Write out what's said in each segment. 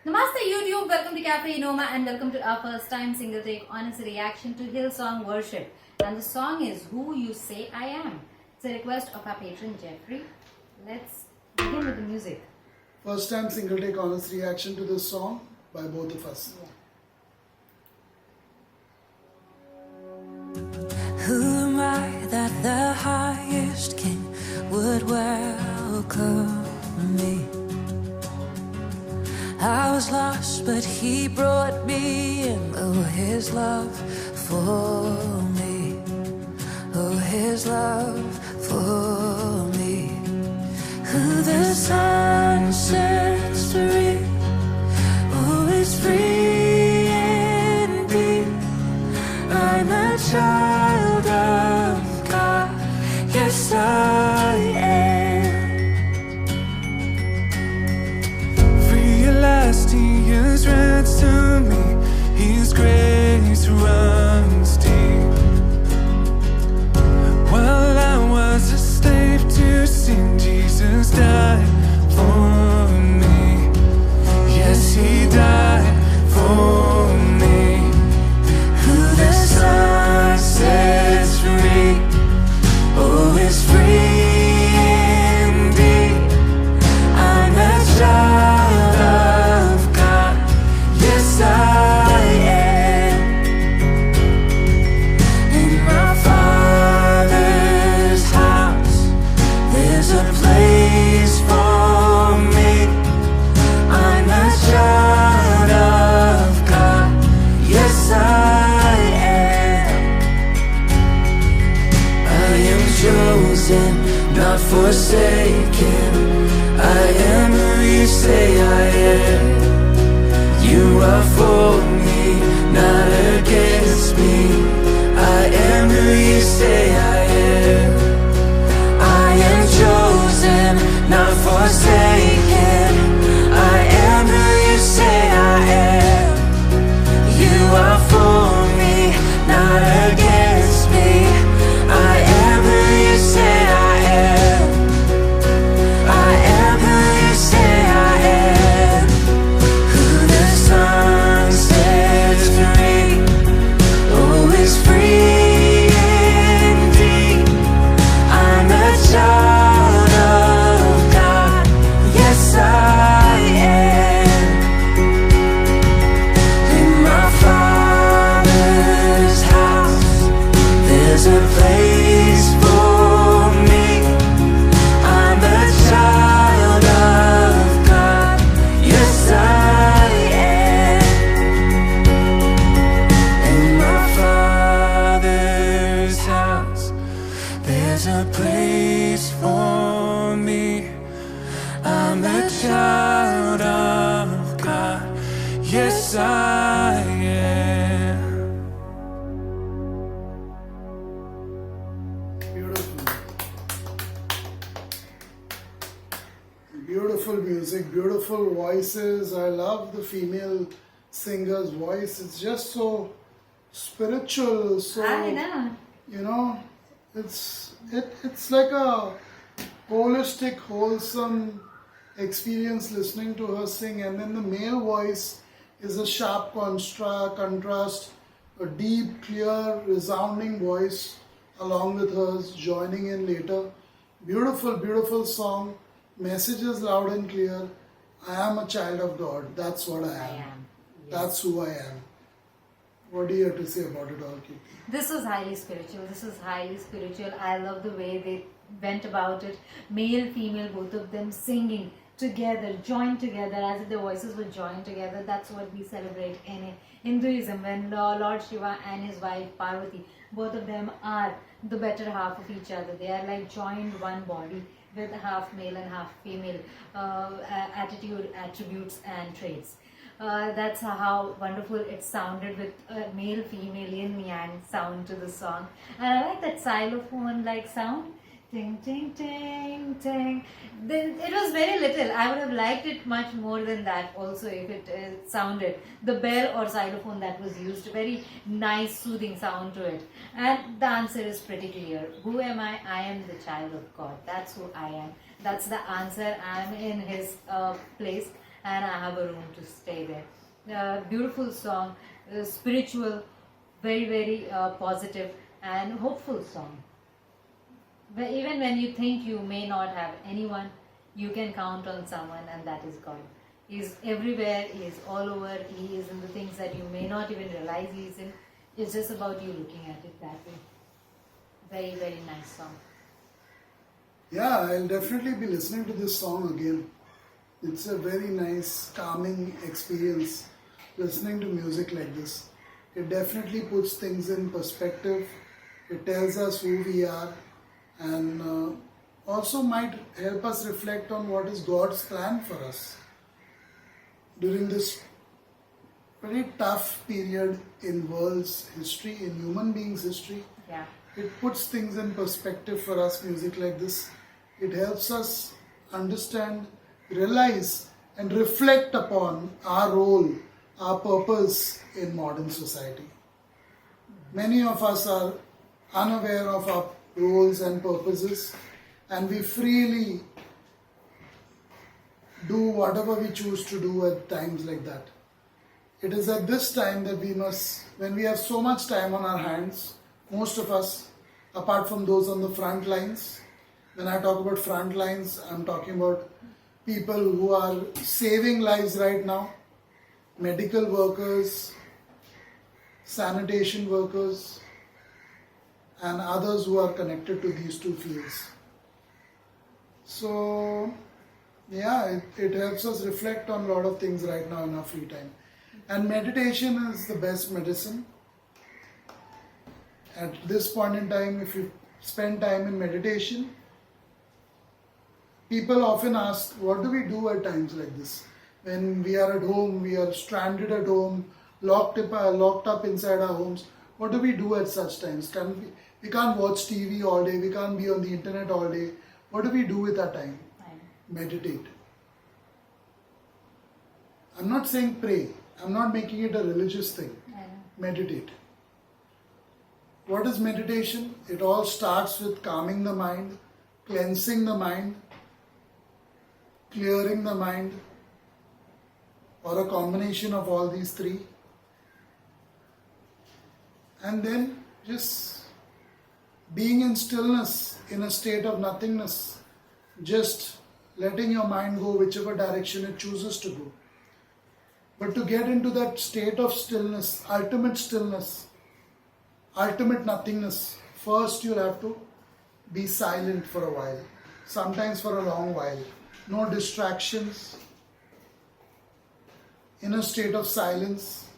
Namaste YouTube, welcome to Cafe Noma and welcome to our first time single take honest reaction to Hillsong Worship. And the song is Who You Say I Am. It's a request of our patron Jeffrey. Let's begin with the music. First time single take honest reaction to this song by both of us. Who am I that the highest king would welcome me? I was lost, but he brought me in. Oh, his love for me. Oh, his love for me. Who the sun sets free, who is free indeed. I'm a child of God, yes I am. Free at last, He has ransomed me. His grace runs deep. While I was a slave to sin, Jesus died for me. Yes, He died for me. Who the Son sets free, oh, is free indeed. I'm a child of God, yes I am. In my Father's house, there's a place for me. I'm a child of God, yes I am. I am chosen, not forsaken. I am who you say I am. You are for me, not against me. I am who you say I am. I am chosen, not forsaken. I am who you say I am. You are for me, not against me. I am who you say I am. I am who you say I am. Who the Son sets free, oh, is free indeed. I'm a child of God, yes I am. In my Father's house, there's a place for me. I'm a child of God, yes I am. In my Father's house, there's a place for me. I'm a child of God, yes I am. Beautiful. Beautiful music, beautiful voices. I love the female singer's voice. It's just so spiritual, so I know. you know, it's like a holistic, wholesome experience listening to her sing. And then the male voice is a sharp contrast, a deep, clear, resounding voice along with hers joining in later. Beautiful, beautiful song. Messages loud and clear. I am a child of God. That's what I am. am. That's who I am. What do you have to say about it all, Kiki? This was highly spiritual. I love the way they went about it. Male, female, both of them singing together, joined together, as if their voices were joined together. That's what we celebrate in Hinduism, when Lord Shiva and his wife Parvati, both of them are the better half of each other. They are like joined one body with half male and half female attitude, attributes and traits. That's how wonderful it sounded with male, female, yin yang sound to the song. And I like that xylophone like sound. Ting, ting, ting, ting. It was very little. I would have liked it much more than that also if it sounded. The bell or xylophone that was used, very nice soothing sound to it. And the answer is pretty clear. Who am I? I am the child of God. That's who I am. That's the answer. I am in His place. and I have a room to stay there. Beautiful song, spiritual, very, very positive and hopeful song. But even when you think you may not have anyone, you can count on someone, and that is God. He is everywhere, He is all over, He is in the things that you may not even realize He is in. It's just about you looking at it that way. Very, very nice song. Yeah, I'll definitely be listening to this song again. It's a very nice, calming experience listening to music like this. It definitely puts things in perspective. It tells us who we are, and also might help us reflect on what is God's plan for us during this very tough period in world's history, in human beings' history. Yeah. It puts things in perspective for us, music like this. It helps us understand, realize, and reflect upon our role, our purpose in modern society. Many of us are unaware of our roles and purposes, and we freely do whatever we choose to do at times like that. It is at this time that we must, when we have so much time on our hands, most of us, apart from those on the front lines, when I talk about front lines, I'm talking about people who are saving lives right now, medical workers, sanitation workers, and others who are connected to these two fields. So, yeah, it helps us reflect on a lot of things right now in our free time. And meditation is the best medicine. At this point in time, if you spend time in meditation, people often ask, what do we do at times like this? When we are at home, we are stranded at home, locked up inside our homes. What do we do at such times? We can't watch TV all day, we can't be on the internet all day. What do we do with our time? Meditate. I'm not saying pray. I'm not making it a religious thing. Meditate. What is meditation? It all starts with calming the mind, cleansing the mind, clearing the mind, or a combination of all these three. And then just being in stillness, in a state of nothingness, just letting your mind go whichever direction it chooses to go. But to get into that state of stillness, ultimate nothingness, first you'll have to be silent for a while, sometimes for a long while. No distractions, in a state of silence,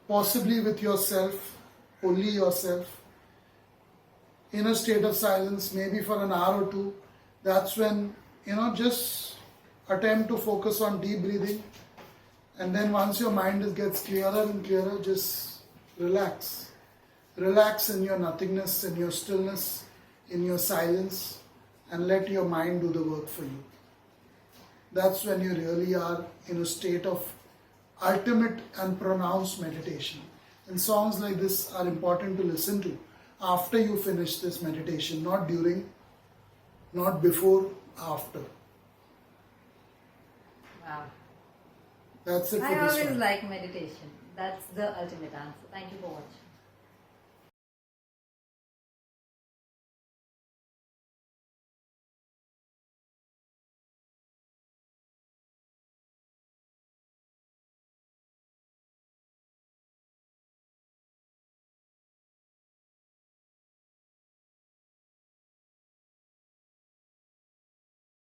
possibly with yourself, only yourself, in a state of silence, maybe for an hour or two. That's when, just attempt to focus on deep breathing, and then once your mind gets clearer and clearer, just relax. Relax in your nothingness, in your stillness, in your silence, and let your mind do the work for you. That's when you really are in a state of ultimate and pronounced meditation. And songs like this are important to listen to after you finish this meditation, not during, not before, after. Wow. That's it for I this always one. like meditation. That's the ultimate answer. Thank you for watching.